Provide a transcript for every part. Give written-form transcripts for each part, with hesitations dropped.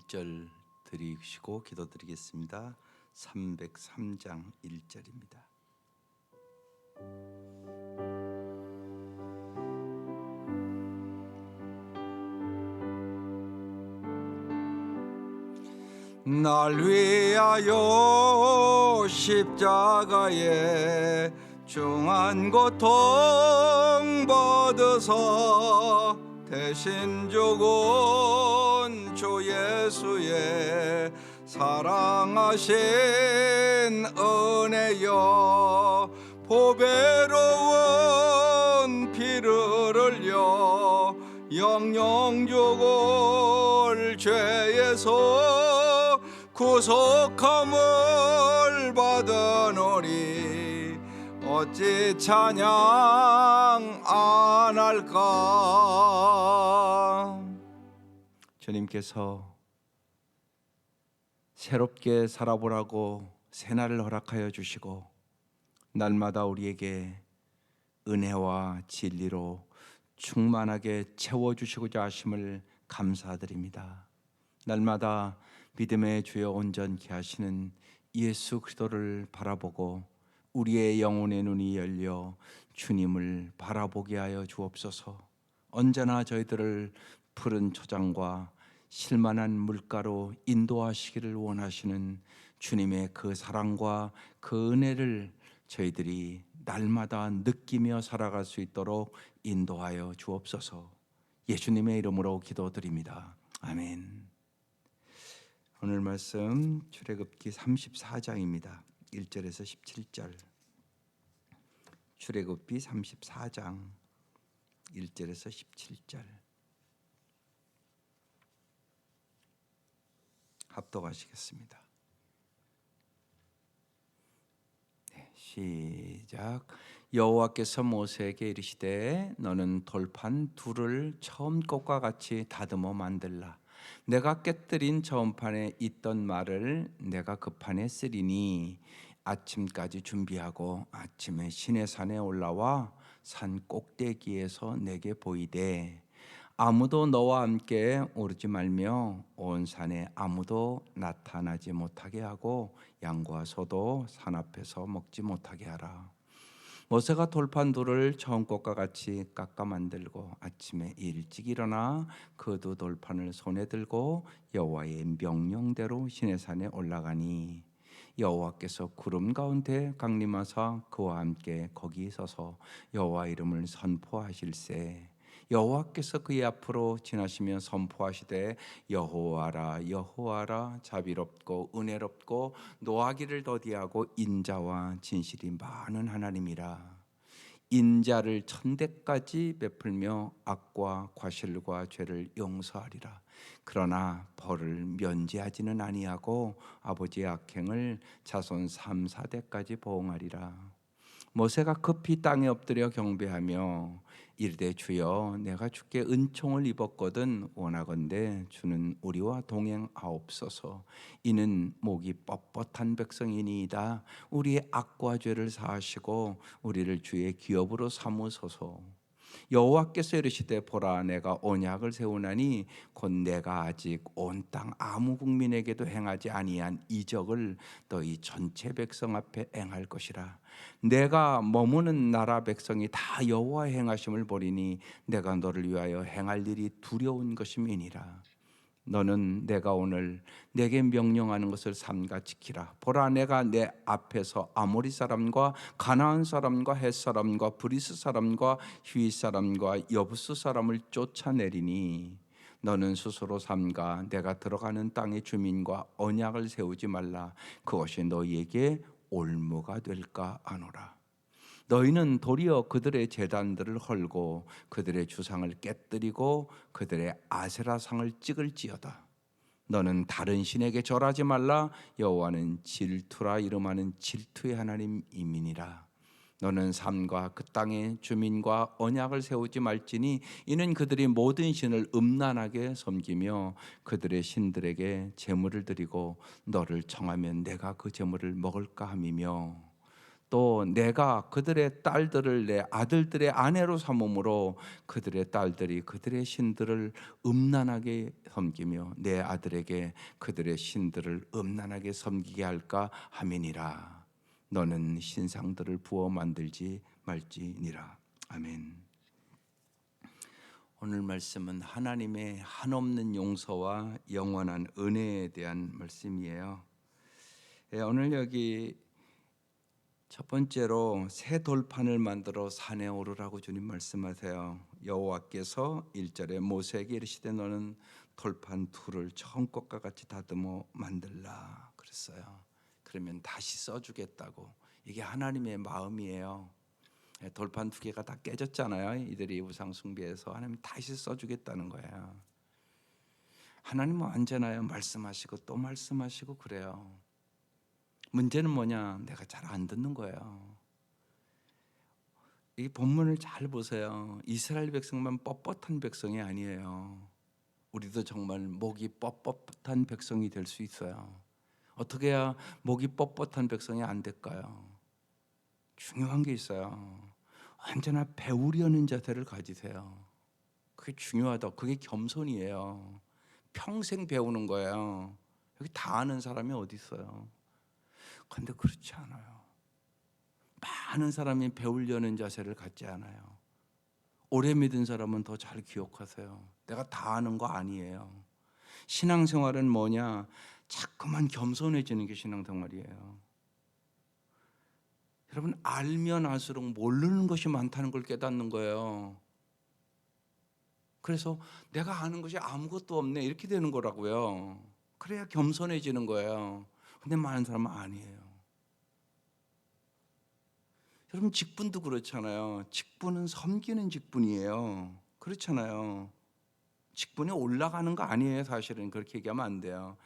1절 드리시고 기도드리겠습니다. 303장 1절입니다. 날 위하여 십자가에 중한 고통 받으사 대신 죽은 주 예수의 사랑하신 은혜여, 보배로운 피를 흘려 영영 죽을 죄에서 구속함을 받으노니 어찌 찬양 안 할까. 주님께서 새롭게 살아보라고 새날을 허락하여 주시고 날마다 우리에게 은혜와 진리로 충만하게 채워주시고자 하심을 감사드립니다. 날마다 믿음의 주여 온전케 하시는 예수 그리스도를 바라보고 우리의 영혼의 눈이 열려 주님을 바라보게 하여 주옵소서. 언제나 저희들을 푸른 초장과 실만한 물가로 인도하시기를 원하시는 주님의 그 사랑과 그 은혜를 저희들이 날마다 느끼며 살아갈 수 있도록 인도하여 주옵소서. 예수님의 이름으로 기도드립니다. 아멘. 오늘 말씀 출애굽기 34장입니다. 1절에서 17절. 출애굽기 34장 1절에서 17절. 합독하시겠습니다. 시작. 여호와께서 모세에게 이르시되 너는 돌판 둘을 처음 것과 같이 다듬어 만들라. 내가 깨뜨린 처음판에 있던 말을 내가 그 판에 쓰리니 아침까지 준비하고 아침에 시내산에 올라와 산 꼭대기에서 내게 보이되 아무도 너와 함께 오르지 말며 온 산에 아무도 나타나지 못하게 하고 양과 소도 산 앞에서 먹지 못하게 하라. 모세가 돌판 둘을 처음 것과 같이 깎아 만들고 아침에 일찍 일어나 그 두 돌판을 손에 들고 여호와의 명령대로 시내산에 올라가니 여호와께서 구름 가운데 강림하사 그와 함께 거기 서서 여호와 이름을 선포하실세. 여호와께서 그의 앞으로 지나시며 선포하시되 여호와라 여호와라, 자비롭고 은혜롭고 노하기를 더디하고 인자와 진실이 많은 하나님이라. 인자를 천대까지 베풀며 악과 과실과 죄를 용서하리라. 그러나 벌을 면제하지는 아니하고 아버지의 악행을 자손 3, 4대까지 보응하리라. 모세가 급히 땅에 엎드려 경배하며 이르되 주여 내가 주께 은총을 입었거든 원하건대 주는 우리와 동행하옵소서. 이는 목이 뻣뻣한 백성이니이다. 우리의 악과 죄를 사하시고 우리를 주의 기업으로 삼으소서. 여호와께서 이르시되 보라 내가 언약을 세우나니 곧 내가 아직 온 땅 아무 국민에게도 행하지 아니한 이적을 너희 전체 백성 앞에 행할 것이라. 내가 머무는 나라 백성이 다 여호와의 행하심을 보리니 내가 너를 위하여 행할 일이 두려운 것임이니라. 너는 내가 오늘 내게 명령하는 것을 삼가 지키라. 보라 내가 내 앞에서 아모리 사람과 가나안 사람과 헷 사람과 브리스 사람과 휘 사람과 여부스 사람을 쫓아내리니 너는 스스로 삼가 내가 들어가는 땅의 주민과 언약을 세우지 말라. 그것이 너희에게 올무가 될까 하노라. 너희는 도리어 그들의 제단들을 헐고 그들의 주상을 깨뜨리고 그들의 아세라상을 찍을지어다. 너는 다른 신에게 절하지 말라. 여호와는 질투라 이름하는 질투의 하나님이니라. 너는 삶과 그 땅의 주민과 언약을 세우지 말지니 이는 그들이 모든 신을 음란하게 섬기며 그들의 신들에게 제물을 드리고 너를 청하면 내가 그 제물을 먹을까 함이며 또 내가 그들의 딸들을 내 아들들의 아내로 삼음으로 그들의 딸들이 그들의 신들을 음란하게 섬기며 내 아들에게 그들의 신들을 음란하게 섬기게 할까 함이니라. 너는 신상들을 부어 만들지 말지니라. 아멘. 오늘 말씀은 하나님의 한없는 용서와 영원한 은혜에 대한 말씀이에요. 오늘 여기 첫 번째로 새 돌판을 만들어 산에 오르라고 주님 말씀하세요. 여호와께서 1절에 모세에게 이르시되 너는 돌판 둘을 처음 것과 같이 다듬어 만들라 그랬어요. 그러면 다시 써주겠다고. 이게 하나님의 마음이에요. 돌판 두 개가 다 깨졌잖아요. 이들이 우상 숭배해서 하나님 다시 써주겠다는 거예요. 하나님은 언제나요 말씀하시고 또 말씀하시고 그래요. 문제는 뭐냐? 내가 잘 안 듣는 거예요. 이 본문을 잘 보세요. 이스라엘 백성만 뻣뻣한 백성이 아니에요. 우리도 정말 목이 뻣뻣한 백성이 될 수 있어요. 어떻게 해야 목이 뻣뻣한 백성이 안 될까요? 중요한 게 있어요. 언제나 배우려는 자세를 가지세요. 그게 중요하다. 그게 겸손이에요. 평생 배우는 거예요. 여기 다 아는 사람이 어디 있어요? 그런데 그렇지 않아요. 많은 사람이 배우려는 자세를 갖지 않아요. 오래 믿은 사람은 더 잘 기억하세요. 내가 다 아는 거 아니에요. 신앙생활은 뭐냐? 자꾸만 겸손해지는 게 신앙생활이에요. 여러분, 알면 알수록 모르는 것이 많다는 걸 깨닫는 거예요. 그래서 내가 아는 것이 아무것도 없네 이렇게 되는 거라고요. 그래야 겸손해지는 거예요. 근데 많은 사람은 아니에요. 여러분, 직분도 그렇잖아요. 직분은 섬기는 직분이에요. 그렇잖아요. 직분이 올라가는 거 아니에요. 사실은 그렇게 얘기하면 안 돼요.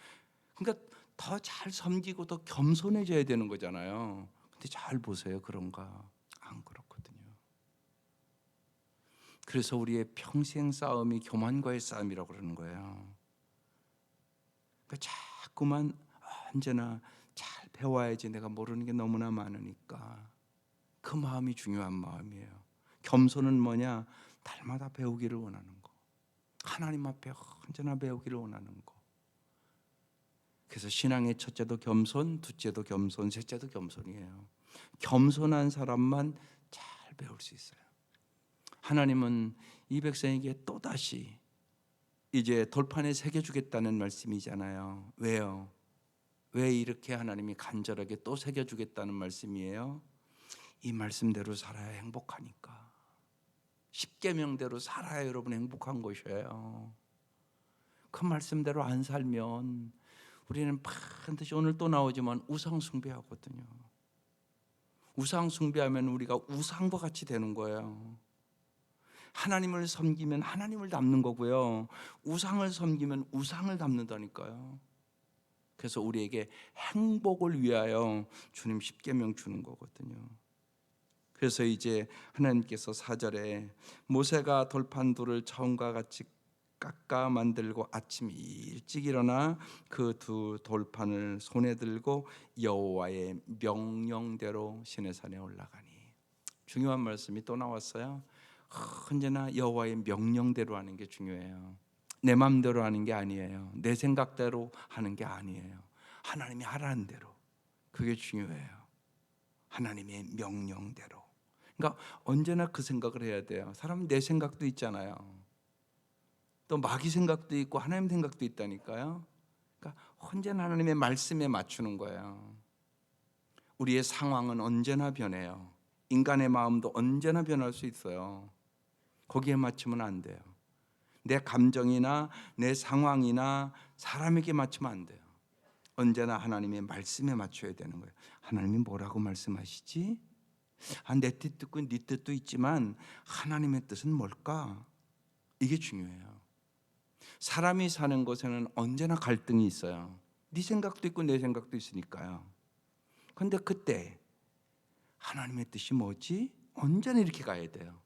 그러니까 더 잘 섬기고 더 겸손해져야 되는 거잖아요. 근데 잘 보세요. 그런가? 안 그렇거든요. 그래서 우리의 평생 싸움이 교만과의 싸움이라고 그러는 거예요. 그러니까 자꾸만 언제나 잘 배워야지, 내가 모르는 게 너무나 많으니까. 그 마음이 중요한 마음이에요. 겸손은 뭐냐? 날마다 배우기를 원하는 거. 하나님 앞에 언제나 배우기를 원하는 거. 그래서 신앙의 첫째도 겸손, 둘째도 겸손, 셋째도 겸손이에요. 겸손한 사람만 잘 배울 수 있어요. 하나님은 이 백성에게 또다시 이제 돌판에 새겨주겠다는 말씀이잖아요. 왜요? 왜 이렇게 하나님이 간절하게 또 새겨주겠다는 말씀이에요? 이 말씀대로 살아야 행복하니까. 십계명대로 살아야 여러분 행복한 것이에요. 그 말씀대로 안 살면 우리는 반드시 오늘 또 나오지만 우상 숭배하거든요. 우상 숭배하면 우리가 우상과 같이 되는 거예요. 하나님을 섬기면 하나님을 닮는 거고요. 우상을 섬기면 우상을 닮는다니까요. 그래서 우리에게 행복을 위하여 주님 십계명 주는 거거든요. 그래서 이제 하나님께서 4절에 모세가 돌판 둘을 처음과 같이 깎아 만들고 아침 일찍 일어나 그 두 돌판을 손에 들고 여호와의 명령대로 시내산에 올라가니. 중요한 말씀이 또 나왔어요. 언제나 여호와의 명령대로 하는 게 중요해요. 내 마음대로 하는 게 아니에요. 내 생각대로 하는 게 아니에요. 하나님이 하라는 대로. 그게 중요해요. 하나님의 명령대로. 그러니까 언제나 그 생각을 해야 돼요. 사람은 내 생각도 있잖아요. 또 마귀 생각도 있고 하나님 생각도 있다니까요. 그러니까 언제나 하나님의 말씀에 맞추는 거예요. 우리의 상황은 언제나 변해요. 인간의 마음도 언제나 변할 수 있어요. 거기에 맞추면 안 돼요. 내 감정이나 내 상황이나 사람에게 맞추면 안 돼요. 언제나 하나님의 말씀에 맞춰야 되는 거예요. 하나님이 뭐라고 말씀하시지? 내 뜻도 있고 네 뜻도 있지만 하나님의 뜻은 뭘까? 이게 중요해요. 사람이 사는 곳에는 언제나 갈등이 있어요. 네 생각도 있고 내 생각도 있으니까요. 그런데 그때 하나님의 뜻이 뭐지? 언제나 이렇게 가야 돼요.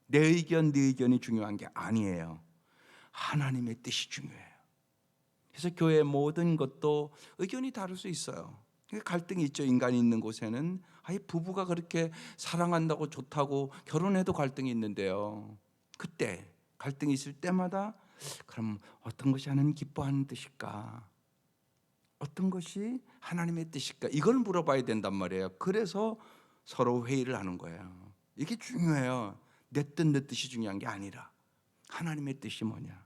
내 의견, 네 의견이 중요한 게 아니에요. 하나님의 뜻이 중요해요. 그래서 교회의 모든 것도 의견이 다를 수 있어요. 갈등이 있죠. 인간이 있는 곳에는. 아예 부부가 그렇게 사랑한다고 좋다고 결혼해도 갈등이 있는데요. 그때 갈등이 있을 때마다 그럼 어떤 것이 하나님 기뻐하는 뜻일까? 어떤 것이 하나님의 뜻일까? 이걸 물어봐야 된단 말이에요. 그래서 서로 회의를 하는 거예요. 이게 중요해요. 내 뜻, 내 뜻이 중요한 게 아니라 하나님의 뜻이 뭐냐?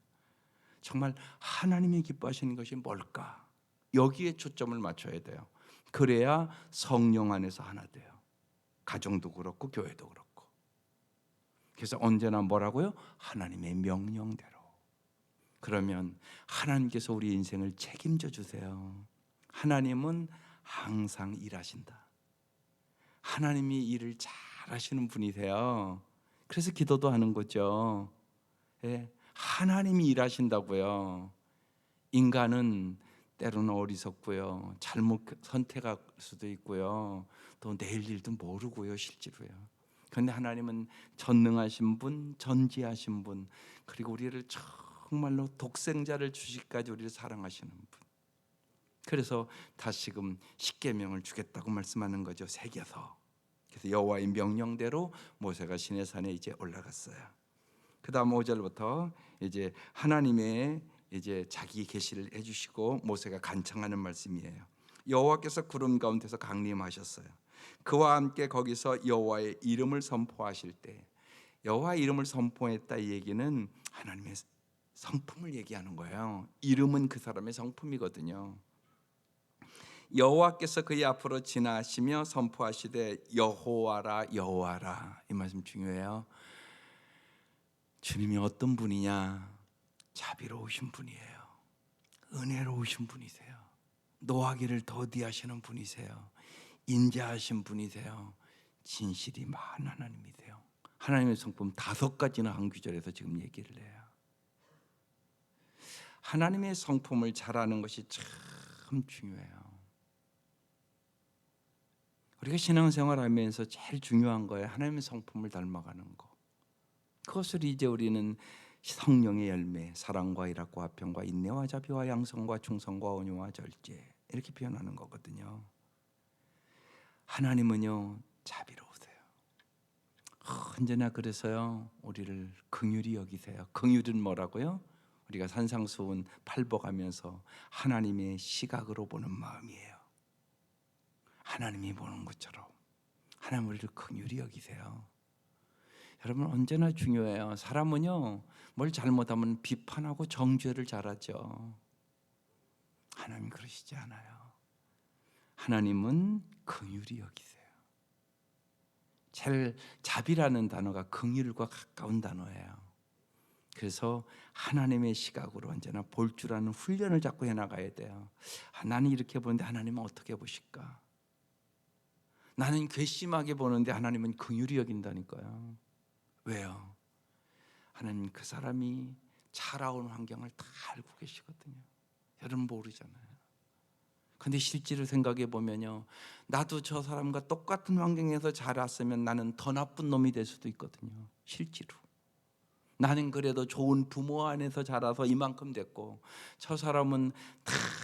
정말 하나님이 기뻐하시는 것이 뭘까? 여기에 초점을 맞춰야 돼요. 그래야 성령 안에서 하나 돼요. 가정도 그렇고 교회도 그렇고. 그래서 언제나 뭐라고요? 하나님의 명령대로. 그러면 하나님께서 우리 인생을 책임져 주세요. 하나님은 항상 일하신다. 하나님이 일을 잘 하시는 분이세요. 그래서 기도도 하는 거죠. 예, 하나님이 일하신다고요. 인간은 때로는 어리석고요. 잘못 선택할 수도 있고요. 또 내일 일도 모르고요, 실제로요. 그런데 하나님은 전능하신 분, 전지하신 분, 그리고 우리를 정말로 독생자를 주시기까지 우리를 사랑하시는 분. 그래서 다시금 십계명을 주겠다고 말씀하는 거죠. 새겨서. 그래서 여호와의 명령대로 모세가 시내산에 이제 올라갔어요. 그다음 5절부터 이제 하나님의 이제 자기 계시를 해주시고 모세가 간청하는 말씀이에요. 여호와께서 구름 가운데서 강림하셨어요. 그와 함께 거기서 여호와의 이름을 선포하실 때, 여호와의 이름을 선포했다 이 얘기는 하나님의 성품을 얘기하는 거예요. 이름은 그 사람의 성품이거든요. 여호와께서 그의 앞으로 지나시며 선포하시되 여호와라 여호와라. 이 말씀 중요해요. 주님이 어떤 분이냐? 자비로우신 분이에요. 은혜로우신 분이세요. 노하기를 더디하시는 분이세요. 인자하신 분이세요. 진실이 많은 하나님이세요. 하나님의 성품 5가지나 한 구절에서 지금 얘기를 해요. 하나님의 성품을 잘 아는 것이 참 중요해요. 우리가 신앙생활하면서 제일 중요한 거예요. 하나님의 성품을 닮아가는 거. 그것을 이제 우리는 성령의 열매, 사랑과 일학과 화평과 인내와 자비와 양성과 충성과 온유와 절제 이렇게 표현하는 거거든요. 하나님은요 자비로우세요. 언제나 그래서요 우리를 긍휼히 여기세요. 긍휼은 뭐라고요? 우리가 산상수훈 팔복하면서 하나님의 시각으로 보는 마음이에요. 하나님이 보는 것처럼 하나님 우리를 긍휼히 여기세요. 여러분 언제나 중요해요. 사람은요 뭘 잘못하면 비판하고 정죄를 잘하죠. 하나님 그러시지 않아요. 하나님은 긍휼히 여기세요. 제일 자비라는 단어가 긍휼과 가까운 단어예요. 그래서 하나님의 시각으로 언제나 볼 줄 아는 훈련을 자꾸 해나가야 돼요. 나는 이렇게 보는데 하나님은 어떻게 보실까? 나는 괘씸하게 보는데 하나님은 긍휼히 여긴다니까요. 왜요? 하나님 그 사람이 자라온 환경을 다 알고 계시거든요. 여러분 모르잖아요. 근데 실제로 생각해 보면요, 나도 저 사람과 똑같은 환경에서 자랐으면 나는 더 나쁜 놈이 될 수도 있거든요. 실제로 나는 그래도 좋은 부모 안에서 자라서 이만큼 됐고, 저 사람은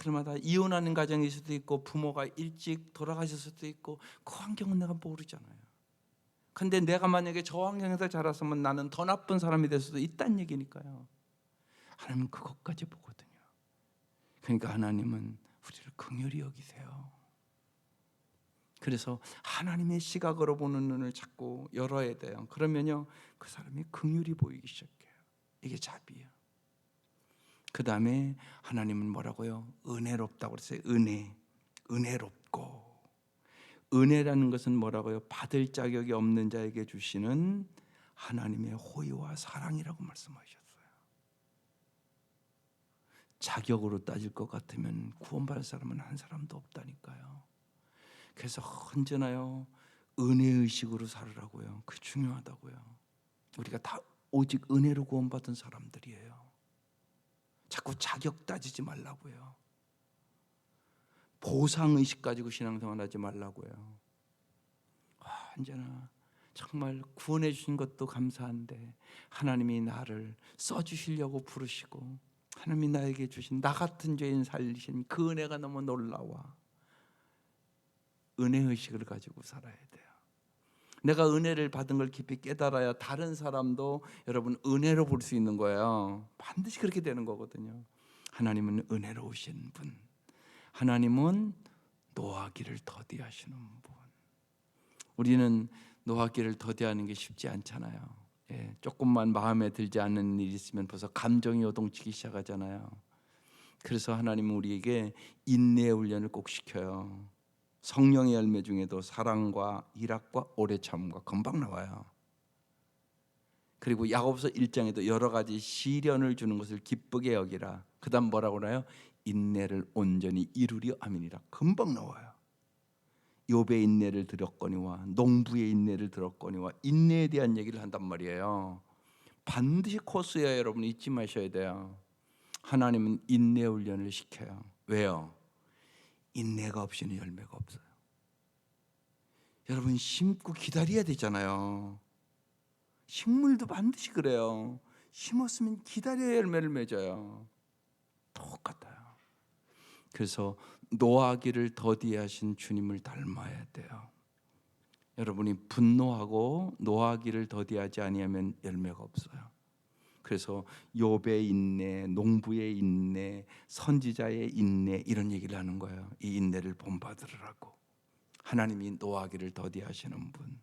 다마다 이혼하는 가정일 수도 있고 부모가 일찍 돌아가실 수도 있고 그 환경은 내가 모르잖아요. 근데 내가 만약에 저 환경에서 자랐으면 나는 더 나쁜 사람이 될 수도 있다는 얘기니까요. 하나님은 그것까지 보거든요. 그러니까 하나님은 우리를 긍휼히 여기세요. 그래서 하나님의 시각으로 보는 눈을 자꾸 열어야 돼요. 그러면요 그 사람이 긍휼히 보이기 시작해요. 이게 자비예요. 그 다음에 하나님은 뭐라고요? 은혜롭다고 그랬어요. 은혜롭고. 은혜라는 것은 뭐라고요? 받을 자격이 없는 자에게 주시는 하나님의 호의와 사랑이라고 말씀하셨어요. 자격으로 따질 것 같으면 구원받을 사람은 한 사람도 없다니까요. 그래서 언제나요 은혜의식으로 살으라고요. 그게 중요하다고요. 우리가 다 오직 은혜로 구원받은 사람들이에요. 자꾸 자격 따지지 말라고요. 보상의식 가지고 신앙생활 하지 말라고요. 언제나 정말 구원해 주신 것도 감사한데 하나님이 나를 써주시려고 부르시고 하나님이 나에게 주신 나 같은 죄인 살리신 그 은혜가 너무 놀라워. 은혜의식을 가지고 살아야 돼요. 내가 은혜를 받은 걸 깊이 깨달아야 다른 사람도 여러분 은혜로 볼 수 있는 거예요. 반드시 그렇게 되는 거거든요. 하나님은 은혜로우신 분, 하나님은 노하기를 더디하시는 분. 우리는 노하기를 더디하는 게 쉽지 않잖아요. 조금만 마음에 들지 않는 일이 있으면 벌써 감정이 요동치기 시작하잖아요. 그래서 하나님은 우리에게 인내의 훈련을 꼭 시켜요. 성령의 열매 중에도 사랑과 희락과 오래 참음과 금방 나와요. 그리고 야고보서 1장에도 여러 가지 시련을 주는 것을 기쁘게 여기라. 그다음 뭐라고 그래요? 인내를 온전히 이루려 함이니라. 금방 나와요. 욥의 인내를 들었거니와 농부의 인내를 들었거니와 인내에 대한 얘기를 한단 말이에요. 반드시 코스야 여러분 잊지 마셔야 돼요. 하나님은 인내 훈련을 시켜요. 왜요? 인내가 없이는 열매가 없어요. 여러분 심고 기다려야 되잖아요. 식물도 반드시 그래요. 심었으면 기다려야 열매를 맺어요. 똑같아요. 그래서 노하기를 더디하신 주님을 닮아야 돼요. 여러분이 분노하고 노하기를 더디하지 아니하면 열매가 없어요. 그래서 욥의 인내, 농부의 인내, 선지자의 인내 이런 얘기를 하는 거예요. 이 인내를 본받으라고. 하나님이 노하기를 더디하시는 분.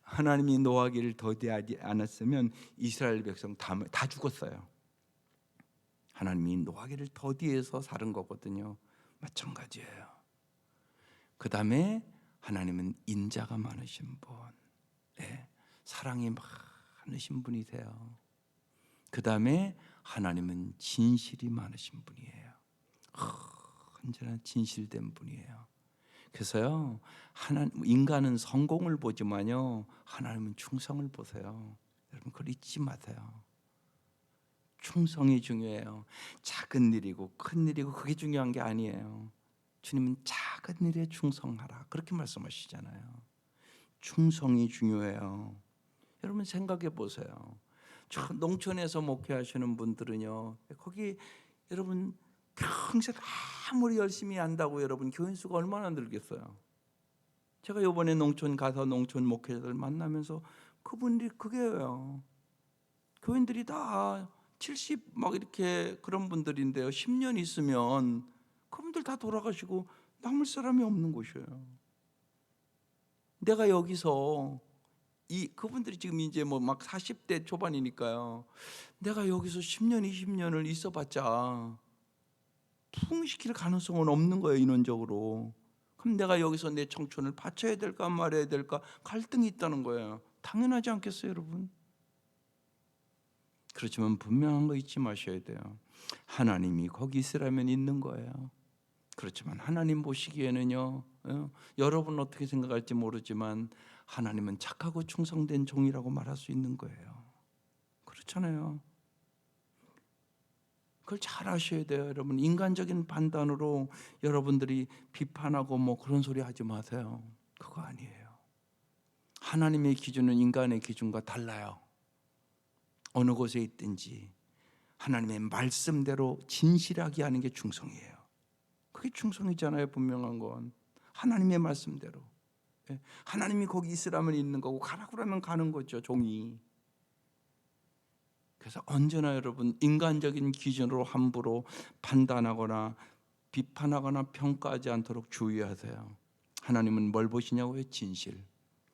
하나님이 노하기를 더디하지 않았으면 이스라엘 백성 다 죽었어요. 하나님이 노하기를 더디해서 사는 거거든요. 마찬가지예요. 그 다음에 하나님은 인자가 많으신 분, 사랑이 많으신 분이세요. 그 다음에 하나님은 진실이 많으신 분이에요. 언제나 진실된 분이에요. 그래서요, 인간은 성공을 보지만요, 하나님은 충성을 보세요. 여러분 그걸 잊지 마세요. 충성이 중요해요. 작은 일이고 큰 일이고 그게 중요한 게 아니에요. 주님은 작은 일에 충성하라 그렇게 말씀하시잖아요. 충성이 중요해요. 여러분 생각해 보세요. 저 농촌에서 목회하시는 분들은요, 거기 여러분 평생 아무리 열심히 한다고 여러분 교인 수가 얼마나 늘겠어요. 제가 이번에 농촌 가서 농촌 목회자들 만나면서 그분들이 그게요. 교인들이 다 70 막 이렇게 그런 분들인데요. 10년 있으면 그분들 다 돌아가시고 남을 사람이 없는 곳이에요. 내가 여기서 그분들이 지금 이제 뭐 막 40대 초반이니까요. 내가 여기서 10년, 20년을 있어봤자 부흥시킬 가능성은 없는 거예요, 인원적으로. 그럼 내가 여기서 내 청춘을 바쳐야 될까 말아야 될까 갈등이 있다는 거예요. 당연하지 않겠어요, 여러분? 그렇지만 분명한 거 잊지 마셔야 돼요. 하나님이 거기 있으라면 있는 거예요. 그렇지만 하나님 보시기에는요, 여러분 어떻게 생각할지 모르지만 하나님은 착하고 충성된 종이라고 말할 수 있는 거예요. 그렇잖아요. 그걸 잘 아셔야 돼요, 여러분. 인간적인 판단으로 여러분들이 비판하고 뭐 그런 소리 하지 마세요. 그거 아니에요. 하나님의 기준은 인간의 기준과 달라요. 어느 곳에 있든지 하나님의 말씀대로 진실하게 하는 게 충성이에요. 그게 충성이잖아요. 분명한 건 하나님의 말씀대로. 하나님이 거기 있으라면 있는 거고 가라고 하면 가는 거죠, 종이. 그래서 언제나 여러분 인간적인 기준으로 함부로 판단하거나 비판하거나 평가하지 않도록 주의하세요. 하나님은 뭘 보시냐고요? 진실.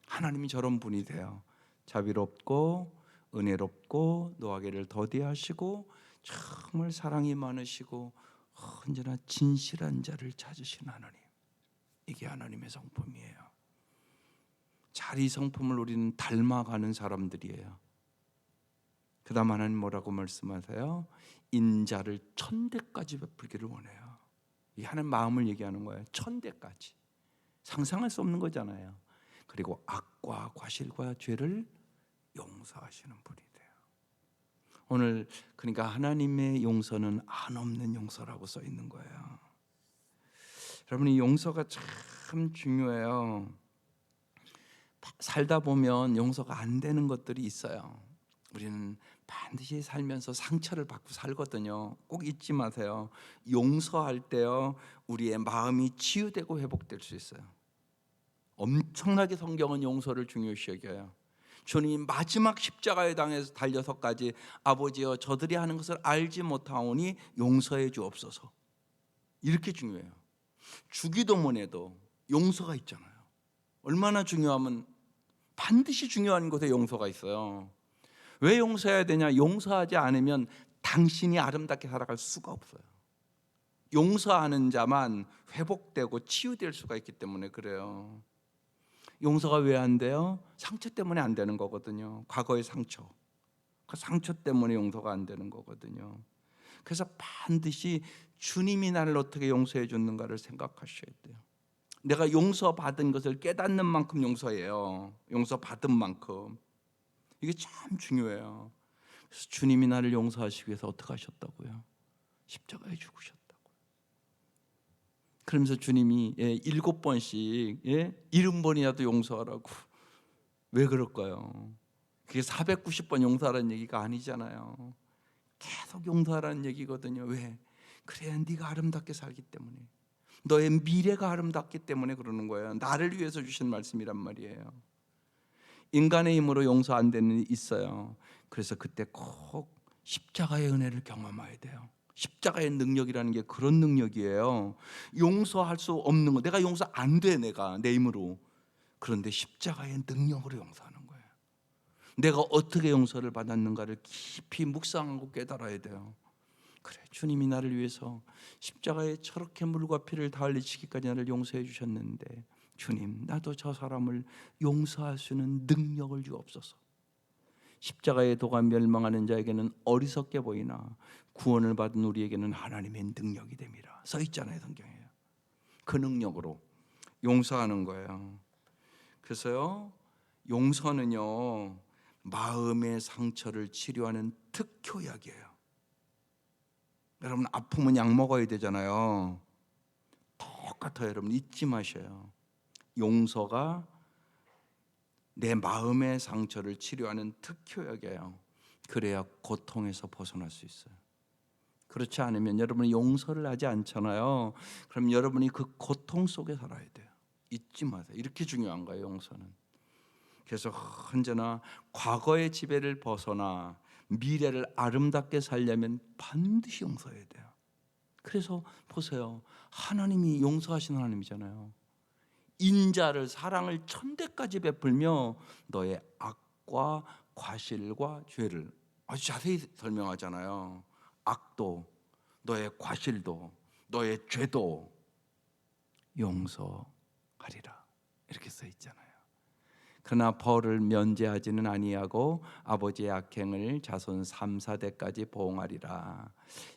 하나님이 저런 분이 돼요. 자비롭고 은혜롭고 노하기를 더디하시고 정말 사랑이 많으시고 언제나 진실한 자를 찾으신 하나님. 이게 하나님의 성품이에요. 잘 이 성품을 우리는 닮아가는 사람들이에요. 그 다음 하나님 뭐라고 말씀하세요? 인자를 천대까지 베풀기를 원해요. 이 하나님 마음을 얘기하는 거예요. 천대까지. 상상할 수 없는 거잖아요. 그리고 악과 과실과 죄를 용서하시는 분이 돼요. 오늘 그러니까 하나님의 용서는 한없는 용서라고 써 있는 거예요. 여러분 이 용서가 참 중요해요. 살다 보면 용서가 안 되는 것들이 있어요. 우리는 반드시 살면서 상처를 받고 살거든요. 꼭 잊지 마세요. 용서할 때요, 우리의 마음이 치유되고 회복될 수 있어요. 엄청나게 성경은 용서를 중요시 여겨요. 주님이 마지막 십자가의 당에서 달려서까지 아버지여 저들이 하는 것을 알지 못하오니 용서해 주옵소서. 이렇게 중요해요. 주기도문 에도 용서가 있잖아요. 얼마나 중요하면 반드시 중요한 곳에 용서가 있어요. 왜 용서해야 되냐? 용서하지 않으면 당신이 아름답게 살아갈 수가 없어요. 용서하는 자만 회복되고 치유될 수가 있기 때문에 그래요. 용서가 왜 안 돼요? 상처 때문에 안 되는 거거든요. 과거의 상처. 그 상처 때문에 용서가 안 되는 거거든요. 그래서 반드시 주님이 나를 어떻게 용서해 줬는가를 생각하셔야 돼요. 내가 용서받은 것을 깨닫는 만큼 용서해요. 용서받은 만큼. 이게 참 중요해요. 그래서 주님이 나를 용서하시기 위해서 어떻게 하셨다고요? 십자가에 죽으셨다고. 그러면서 주님이 7번씩 70번이라도 용서하라고. 왜 그럴까요? 그게 490번 용서하라는 얘기가 아니잖아요. 계속 용서하라는 얘기거든요. 왜? 그래야 네가 아름답게 살기 때문에, 너의 미래가 아름답기 때문에 그러는 거예요. 나를 위해서 주신 말씀이란 말이에요. 인간의 힘으로 용서 안 되는 일이 있어요. 그래서 그때 꼭 십자가의 은혜를 경험해야 돼요. 십자가의 능력이라는 게 그런 능력이에요. 용서할 수 없는 거, 내가 용서 안 돼, 내가 내 힘으로. 그런데 십자가의 능력으로 용서하는 거예요. 내가 어떻게 용서를 받았는가를 깊이 묵상하고 깨달아야 돼요. 그래, 주님이 나를 위해서 십자가에 저렇게 물과 피를 다 흘리시기까지 나를 용서해 주셨는데, 주님, 나도 저 사람을 용서할 수 있는 능력을 주옵소서. 십자가의 도가 멸망하는 자에게는 어리석게 보이나 구원을 받은 우리에게는 하나님의 능력이 됨이라 써 있잖아요, 성경에. 그 능력으로 용서하는 거예요. 그래서요, 용서는요, 마음의 상처를 치료하는 특효약이에요. 여러분, 아프면 약 먹어야 되잖아요. 똑같아요. 여러분, 잊지 마셔요. 용서가 내 마음의 상처를 치료하는 특효약이에요. 그래야 고통에서 벗어날 수 있어요. 그렇지 않으면 여러분이 용서를 하지 않잖아요. 그럼 여러분이 그 고통 속에 살아야 돼요. 잊지 마세요. 이렇게 중요한 거예요, 용서는. 그래서 언제나 과거의 지배를 벗어나 미래를 아름답게 살려면 반드시 용서해야 돼요. 그래서 보세요. 하나님이 용서하시는 하나님이잖아요. 인자를, 사랑을 천대까지 베풀며 너의 악과 과실과 죄를 아주 자세히 설명하잖아요. 악도, 너의 과실도, 너의 죄도 용서하리라, 이렇게 써 있잖아요. 그러나 벌을 면제하지는 아니하고 아버지의 악행을 자손 3, 4대까지 보응하리라.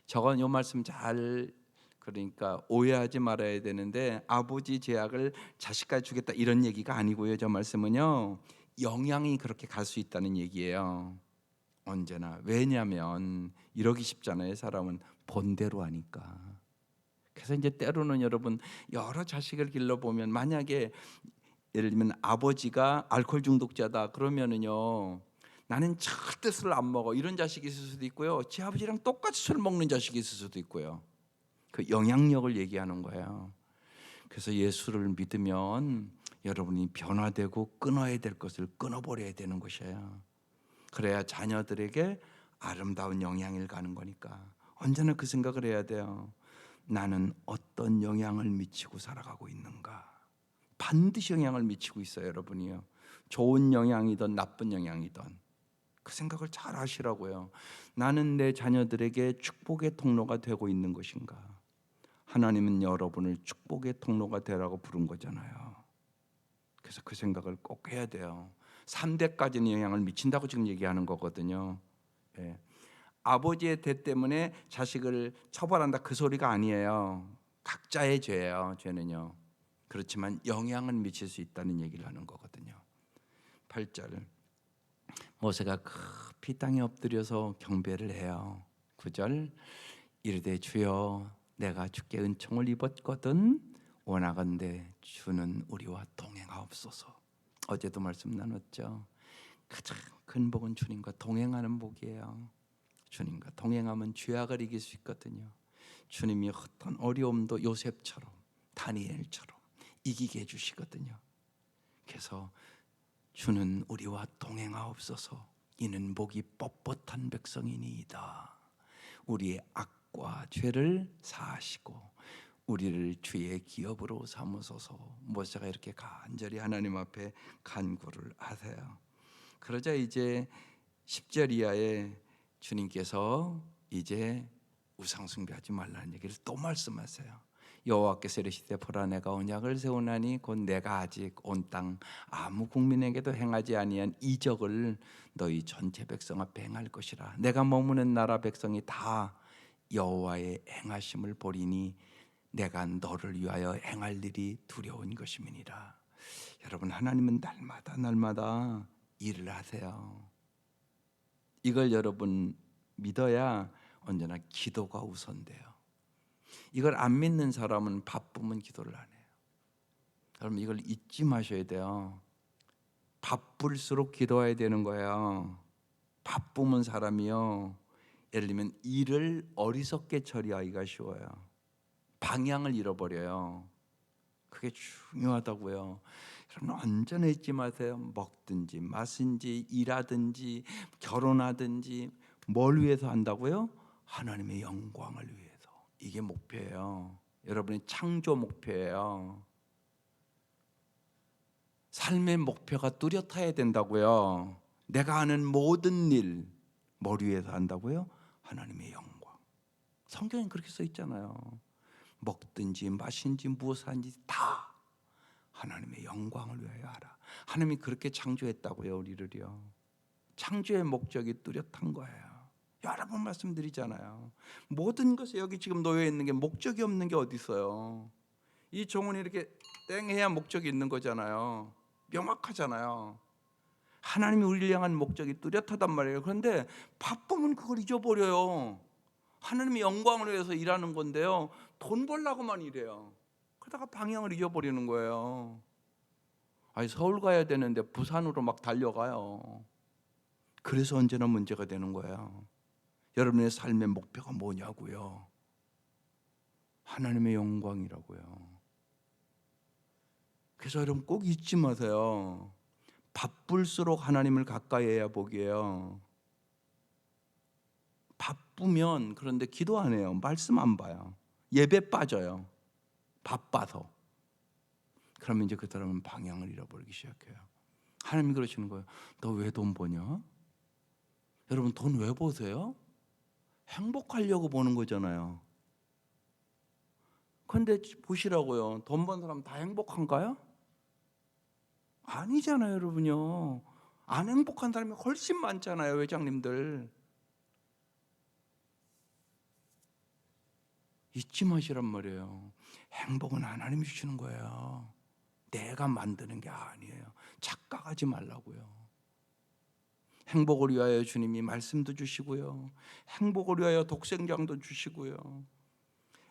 저건 요 말씀 잘, 그러니까 오해하지 말아야 되는데, 아버지 죄악을 자식까지 주겠다 이런 얘기가 아니고요. 저 말씀은요, 영향이 그렇게 갈 수 있다는 얘기예요. 언제나. 왜냐하면 이러기 쉽잖아요. 사람은 본대로 하니까. 그래서 이제 때로는 여러분, 여러 자식을 길러보면, 만약에 예를 들면 아버지가 알코올 중독자다 그러면은요, 나는 절대 술을 안 먹어 이런 자식이 있을 수도 있고요, 제 아버지랑 똑같이 술 먹는 자식이 있을 수도 있고요. 그 영향력을 얘기하는 거예요. 그래서 예수를 믿으면 여러분이 변화되고 끊어야 될 것을 끊어버려야 되는 것이에요. 그래야 자녀들에게 아름다운 영향을 가는 거니까 언제나 그 생각을 해야 돼요. 나는 어떤 영향을 미치고 살아가고 있는가. 반드시 영향을 미치고 있어요, 여러분이요. 좋은 영향이든 나쁜 영향이든 그 생각을 잘 하시라고요. 나는 내 자녀들에게 축복의 통로가 되고 있는 것인가. 하나님은 여러분을 축복의 통로가 되라고 부른 거잖아요. 그래서 그 생각을 꼭 해야 돼요. 3대까지는 영향을 미친다고 지금 얘기하는 거거든요. 예. 아버지의 대 때문에 자식을 처벌한다 그 소리가 아니에요. 각자의 죄예요, 죄는요. 그렇지만 영향은 미칠 수 있다는 얘기를 하는 거거든요. 8절, 모세가 급히 땅에 엎드려서 경배를 해요. 9절, 이르되 주여 내가 주께 은총을 입었거든 원하건대 주는 우리와 동행하옵소서. 어제도 말씀 나눴죠. 가장 큰 복은 주님과 동행하는 복이에요. 주님과 동행하면 죄악을 이길 수 있거든요. 주님이 어떤 어려움도 요셉처럼, 다니엘처럼 이기게 해주시거든요. 그래서 주는 우리와 동행하옵소서. 이는 복이 뻣뻣한 백성이니이다. 우리의 악과 죄를 사하시고 우리를 주의 기업으로 삼으소서. 모세가 이렇게 간절히 하나님 앞에 간구를 하세요. 그러자 이제 10절 이하에 주님께서 이제 우상 숭배하지 말라는 얘기를 또 말씀하세요. 여호와께서 이르시되 보라 내가 언약을 세우나니 곧 내가 아직 온 땅 아무 국민에게도 행하지 아니한 이적을 너희 전체 백성 앞에 행할 것이라. 내가 머무는 나라 백성이 다 여호와의 행하심을 보리니 내가 너를 위하여 행할 일이 두려운 것임이니라. 여러분, 하나님은 날마다 일을 하세요. 이걸 여러분 믿어야 언제나 기도가 우선돼요. 이걸 안 믿는 사람은 바쁘면 기도를 안 해요. 여러분, 이걸 잊지 마셔야 돼요. 바쁠수록 기도해야 되는 거예요. 바쁘면 사람이요, 예를 들면 일을 어리석게 처리하기가 쉬워요. 방향을 잃어버려요. 그게 중요하다고요. 여러분, 언제나 잊지 마세요. 먹든지 마신지 일하든지 결혼하든지 뭘 위해서 한다고요? 하나님의 영광을 위해서. 이게 목표예요. 여러분의 창조 목표예요. 삶의 목표가 뚜렷해야 된다고요. 내가 하는 모든 일 뭘 위해서 한다고요? 하나님의 영광. 성경에 그렇게 써 있잖아요. 먹든지 마신지 무엇하든지 다 하나님의 영광을 위하여 하라. 하나님이 그렇게 창조했다고요, 우리를요. 창조의 목적이 뚜렷한 거예요. 여러 번 말씀드리잖아요. 모든 것에 여기 지금 놓여 있는 게 목적이 없는 게 어디 있어요? 이 종은 이렇게 땡해야 목적이 있는 거잖아요. 명확하잖아요. 하나님이 우리를 향한 목적이 뚜렷하단 말이에요. 그런데 바쁘면 그걸 잊어버려요. 하나님의 영광을 위해서 일하는 건데요, 돈 벌려고만 일해요. 그러다가 방향을 잊어버리는 거예요. 아니, 서울 가야 되는데 부산으로 막 달려가요. 그래서 언제나 문제가 되는 거예요. 여러분의 삶의 목표가 뭐냐고요? 하나님의 영광이라고요. 그래서 여러분 꼭 잊지 마세요. 바쁠수록 하나님을 가까이 해야 복이에요. 바쁘면, 그런데 기도 안 해요. 말씀 안 봐요. 예배 빠져요. 바빠서. 그러면 이제 그 사람은 방향을 잃어버리기 시작해요. 하나님이 그러시는 거예요. 너 왜 돈 버냐? 여러분, 돈 왜 버세요? 행복하려고 버는 거잖아요. 그런데 보시라고요. 돈 번 사람 다 행복한가요? 아니잖아요, 여러분요. 안 행복한 사람이 훨씬 많잖아요, 회장님들. 잊지 마시란 말이에요. 행복은 하나님이 주시는 거예요. 내가 만드는 게 아니에요. 착각하지 말라고요. 행복을 위하여 주님이 말씀도 주시고요, 행복을 위하여 독생장도 주시고요,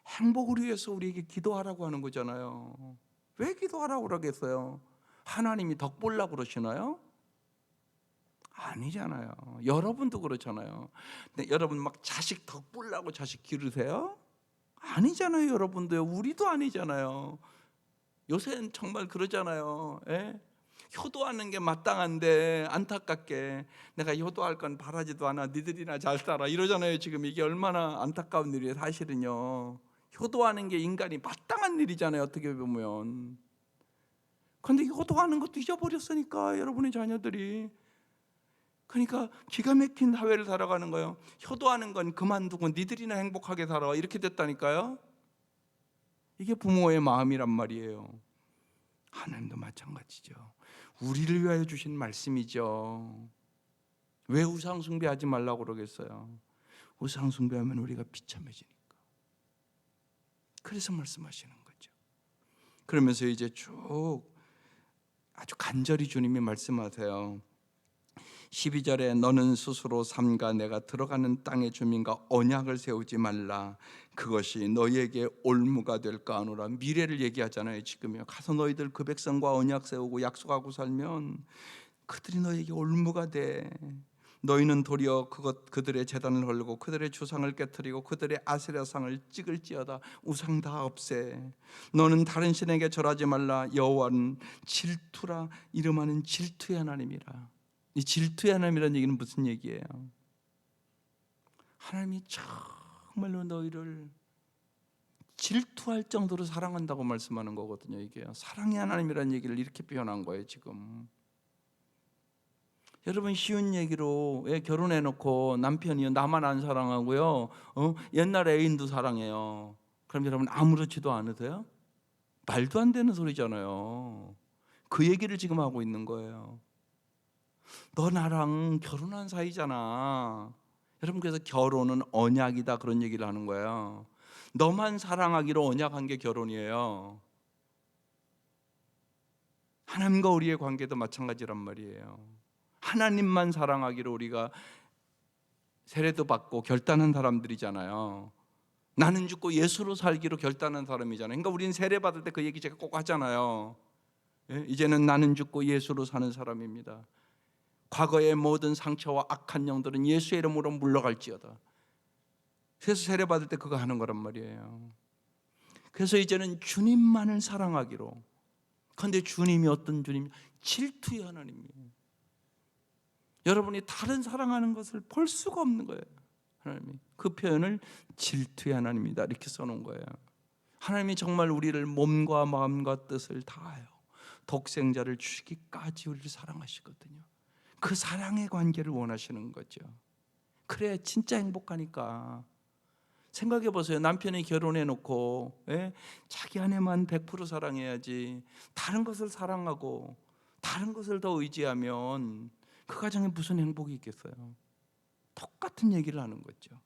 행복을 위해서 우리에게 기도하라고 하는 거잖아요. 왜 기도하라고 그러겠어요? 하나님이 덕 보려고 그러시나요? 아니잖아요. 여러분도 그렇잖아요. 근데 여러분 막 자식 덕 보려고 자식 기르세요? 아니잖아요. 여러분도요. 우리도 아니잖아요. 요새는 정말 그러잖아요. 예? 효도하는 게 마땅한데 안타깝게 내가 효도할 건 바라지도 않아, 니들이나 잘 살아 이러잖아요. 지금 이게 얼마나 안타까운 일이에요. 사실은요, 효도하는 게 인간이 마땅한 일이잖아요, 어떻게 보면. 그런데 효도하는 것도 잊어버렸으니까, 여러분의 자녀들이. 그러니까 기가 막힌 사회를 살아가는 거예요. 효도하는 건 그만두고 니들이나 행복하게 살아, 이렇게 됐다니까요. 이게 부모의 마음이란 말이에요. 하나님도 마찬가지죠. 우리를 위하여 주신 말씀이죠. 왜 우상 숭배하지 말라고 그러겠어요? 우상 숭배하면 우리가 비참해지니까. 그래서 말씀하시는 거죠. 그러면서 이제 쭉 아주 간절히 주님이 말씀하세요. 12절에 너는 스스로 삼가 내가 들어가는 땅의 주민과 언약을 세우지 말라. 그것이 너희에게 올무가 될까 하노라. 미래를 얘기하잖아요. 지금요. 가서 너희들 그 백성과 언약 세우고 약속하고 살면 그들이 너희에게 올무가 돼. 너희는 도리어 그들의 제단을 헐고 그들의 주상을 깨뜨리고 그들의 아세라상을 찍을지어다. 우상 다 없애. 너는 다른 신에게 절하지 말라. 여호와는 질투라. 이름하는 질투의 하나님이라. 이 질투의 하나님이라는 얘기는 무슨 얘기예요? 하나님이 정말로 너희를 질투할 정도로 사랑한다고 말씀하는 거거든요. 이게 사랑의 하나님이라는 얘기를 이렇게 표현한 거예요. 지금 여러분, 쉬운 얘기로 결혼해놓고 남편이요 나만 안 사랑하고요 옛날 애인도 사랑해요. 그럼 여러분 아무렇지도 않으세요? 말도 안 되는 소리잖아요. 그 얘기를 지금 하고 있는 거예요. 너 나랑 결혼한 사이잖아. 여러분, 그래서 결혼은 언약이다 그런 얘기를 하는 거예요. 너만 사랑하기로 언약한 게 결혼이에요. 하나님과 우리의 관계도 마찬가지란 말이에요. 하나님만 사랑하기로 우리가 세례도 받고 결단한 사람들이잖아요. 나는 죽고 예수로 살기로 결단한 사람이잖아요. 그러니까 우리는 세례 받을 때 그 얘기 제가 꼭 하잖아요. 이제는 나는 죽고 예수로 사는 사람입니다. 과거의 모든 상처와 악한 영들은 예수의 이름으로 물러갈지어다. 그래서 세례 받을 때 그거 하는 거란 말이에요. 그래서 이제는 주님만을 사랑하기로. 그런데 주님이 어떤 주님? 질투의 하나님이에요. 여러분이 다른 사랑하는 것을 볼 수가 없는 거예요. 하나님이 그 표현을 질투의 하나님이다 이렇게 써놓은 거예요. 하나님이 정말 우리를 몸과 마음과 뜻을 다하여 독생자를 주시기까지 우리를 사랑하시거든요. 그 사랑의 관계를 원하시는 거죠. 그래 진짜 행복하니까. 생각해 보세요. 남편이 결혼해 놓고 자기 아내만 100% 사랑해야지 다른 것을 사랑하고 다른 것을 더 의지하면 그 가정에 무슨 행복이 있겠어요? 똑같은 얘기를 하는 거죠.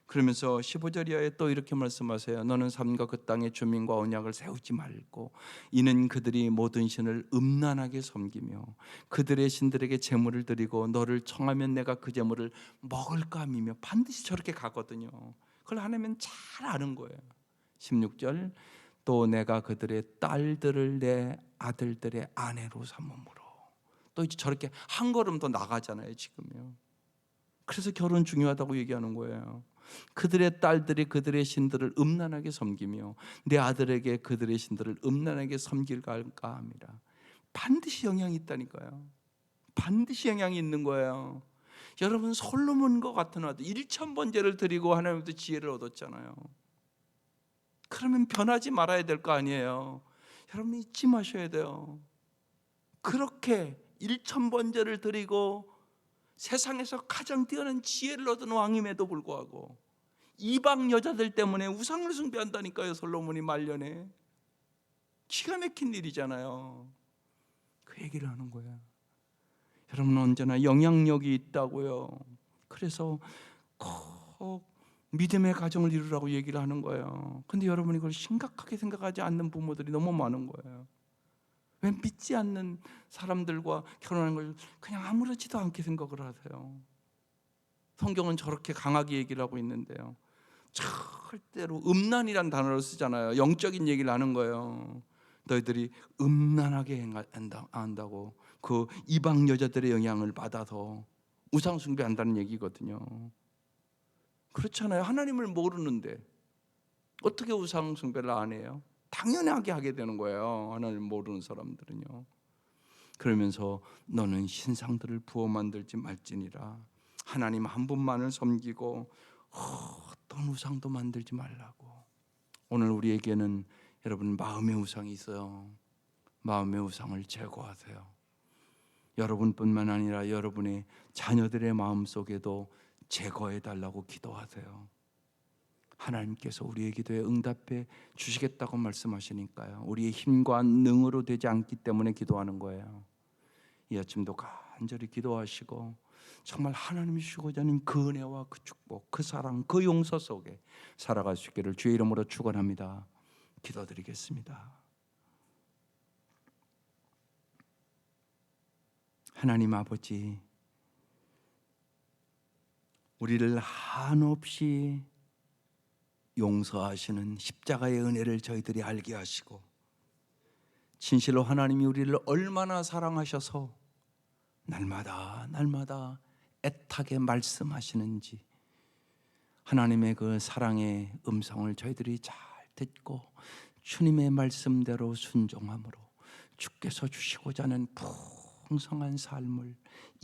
그러면서 15절 이하에 또 이렇게 말씀하세요. 너는 삶과 그 땅의 주민과 언약을 세우지 말고 이는 그들이 모든 신을 음란하게 섬기며 그들의 신들에게 제물을 드리고 너를 청하면 내가 그 제물을 먹을까 하며 반드시 저렇게 가거든요. 그걸 하나님은 잘 아는 거예요. 16절 또 내가 그들의 딸들을 내 아들들의 아내로 삼음으로. 또 이제 저렇게 한 걸음 더 나가잖아요 지금요. 그래서 결혼 중요하다고 얘기하는 거예요. 그들의 딸들이 그들의 신들을 음란하게 섬기며 내 아들에게 그들의 신들을 음란하게 섬길까 할까 합니다. 반드시 영향이 있다니까요. 반드시 영향이 있는 거예요. 여러분 솔로몬과 같은 아들 1,000번제를 드리고 하나님부터 지혜를 얻었잖아요. 그러면 변하지 말아야 될 거 아니에요. 여러분 잊지 마셔야 돼요. 그렇게 1,000번제를 드리고 세상에서 가장 뛰어난 지혜를 얻은 왕임에도 불구하고 이방 여자들 때문에 우상을 숭배한다니까요. 솔로몬이 말년에. 기가 막힌 일이잖아요. 그 얘기를 하는 거예요. 여러분 언제나 영향력이 있다고요. 그래서 꼭 믿음의 가정을 이루라고 얘기를 하는 거예요. 근데 여러분이 그걸 심각하게 생각하지 않는 부모들이 너무 많은 거예요. 왜 믿지 않는 사람들과 결혼하는 걸 그냥 아무렇지도 않게 생각을 하세요? 성경은 저렇게 강하게 얘기를 하고 있는데요. 절대로 음란이란 단어를 쓰잖아요. 영적인 얘기를 하는 거예요. 너희들이 음란하게 한다고 그 이방 여자들의 영향을 받아서 우상 숭배한다는 얘기거든요. 그렇잖아요. 하나님을 모르는데 어떻게 우상 숭배를 안 해요? 당연하게 하게 되는 거예요. 하나님을 모르는 사람들은요. 그러면서 너는 신상들을 부어 만들지 말지니라. 하나님 한 분만을 섬기고 어떤 우상도 만들지 말라고. 오늘 우리에게는 여러분 마음의 우상이 있어요. 마음의 우상을 제거하세요. 여러분뿐만 아니라 여러분의 자녀들의 마음속에도 제거해 달라고 기도하세요. 하나님께서 우리의 기도에 응답해 주시겠다고 말씀하시니까요. 우리의 힘과 능으로 되지 않기 때문에 기도하는 거예요. 이 아침도 간절히 기도하시고 정말 하나님이 주시고자 하는 그 은혜와 그 축복, 그 사랑, 그 용서 속에 살아갈 수 있기를 주의 이름으로 축원합니다. 기도드리겠습니다. 하나님 아버지, 우리를 한없이 용서하시는 십자가의 은혜를 저희들이 알게 하시고 진실로 하나님이 우리를 얼마나 사랑하셔서 날마다 애타게 말씀하시는지, 하나님의 그 사랑의 음성을 저희들이 잘 듣고 주님의 말씀대로 순종함으로 주께서 주시고자 하는 풍성한 삶을,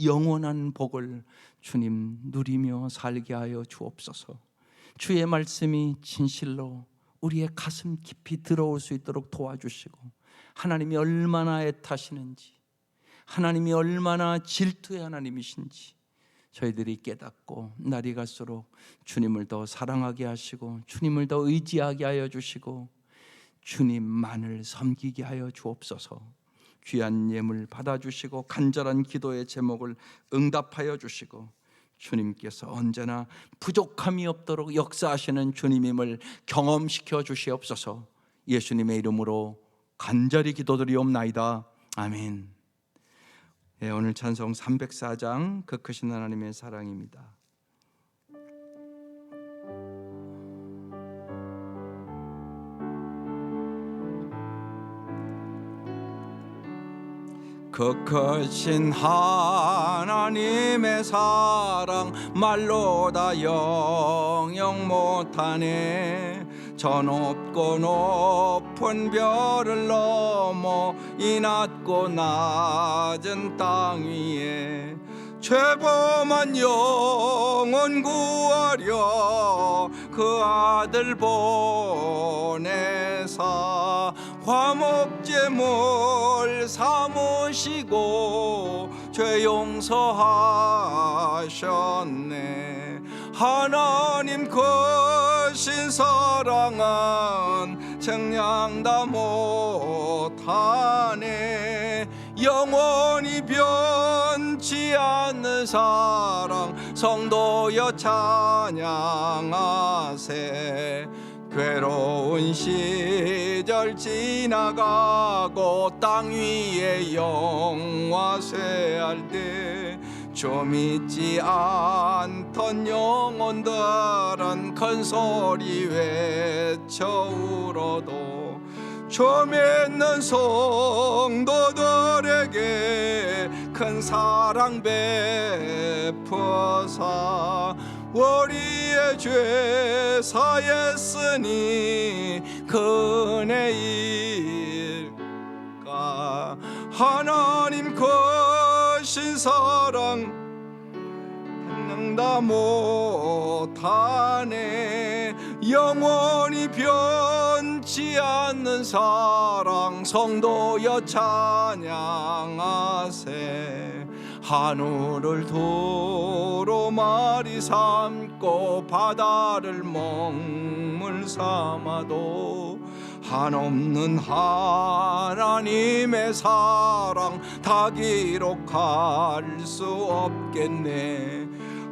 영원한 복을 주님 누리며 살게 하여 주옵소서. 주의 말씀이 진실로 우리의 가슴 깊이 들어올 수 있도록 도와주시고, 하나님이 얼마나 애타시는지, 하나님이 얼마나 질투의 하나님이신지 저희들이 깨닫고 날이 갈수록 주님을 더 사랑하게 하시고 주님을 더 의지하게 하여 주시고 주님만을 섬기게 하여 주옵소서. 귀한 예물 받아주시고 간절한 기도의 제목을 응답하여 주시고, 주님께서 언제나 부족함이 없도록 역사하시는 주님임을 경험시켜 주시옵소서. 예수님의 이름으로 간절히 기도드리옵나이다. 아멘. 네, 오늘 찬송 304장 그 크신 하나님의 사랑입니다. 그 크신 하나님의 사랑 말로 다 영영 못하네. 저 높고 높은 별을 넘어 이 낮고 낮은 땅 위에 죄범한 영혼 구하려 그 아들 보내사 화목제물 삼으시고 죄 용서하셨네. 하나님 크신 사랑은 정량다 못하네. 영원히 변치 않는 사랑 성도여 찬양하세. 괴로운 시절 지나가고 땅 위에 영화 쇠할 때 주 믿지 않던 영혼들은 큰 소리 외쳐 울어도 주 믿는 성도들에게 큰 사랑 베푸사 우리의 죄 사했으니 그 은혜일까. 하나님 크신 사랑 다 못하네. 영원히 변치 않는 사랑 성도여 찬양하세. 하늘을 두루마리 삼고 바다를 먹물 삼아도 한없는 하나님의 사랑 다 기록할 수 없겠네.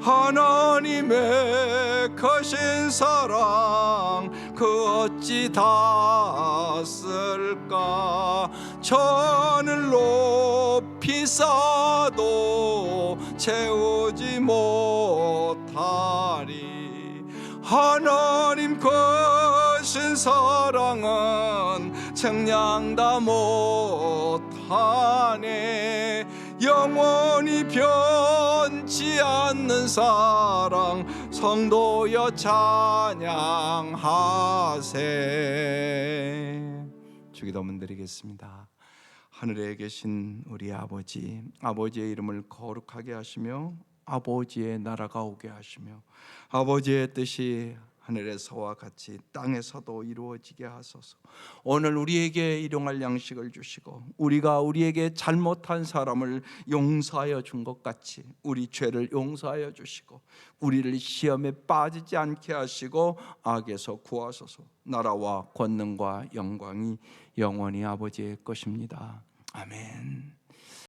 하나님의 크신 사랑 그 어찌 다 쓸까. 천을 높이 쌓아도 채우지 못하리. 하나님 크신 사랑은 청량 다 못하네. 영원히 변치 않는 사랑 성도여 찬양하세. 주기도문 드리겠습니다. 하늘에 계신 우리 아버지, 아버지의 이름을 거룩하게 하시며 아버지의 나라가 오게 하시며 아버지의 뜻이 하늘에서와 같이 땅에서도 이루어지게 하소서. 오늘 우리에게 일용할 양식을 주시고 우리가 우리에게 잘못한 사람을 용서하여 준 것 같이 우리 죄를 용서하여 주시고 우리를 시험에 빠지지 않게 하시고 악에서 구하소서. 나라와 권능과 영광이 영원히 아버지의 것입니다. 아멘.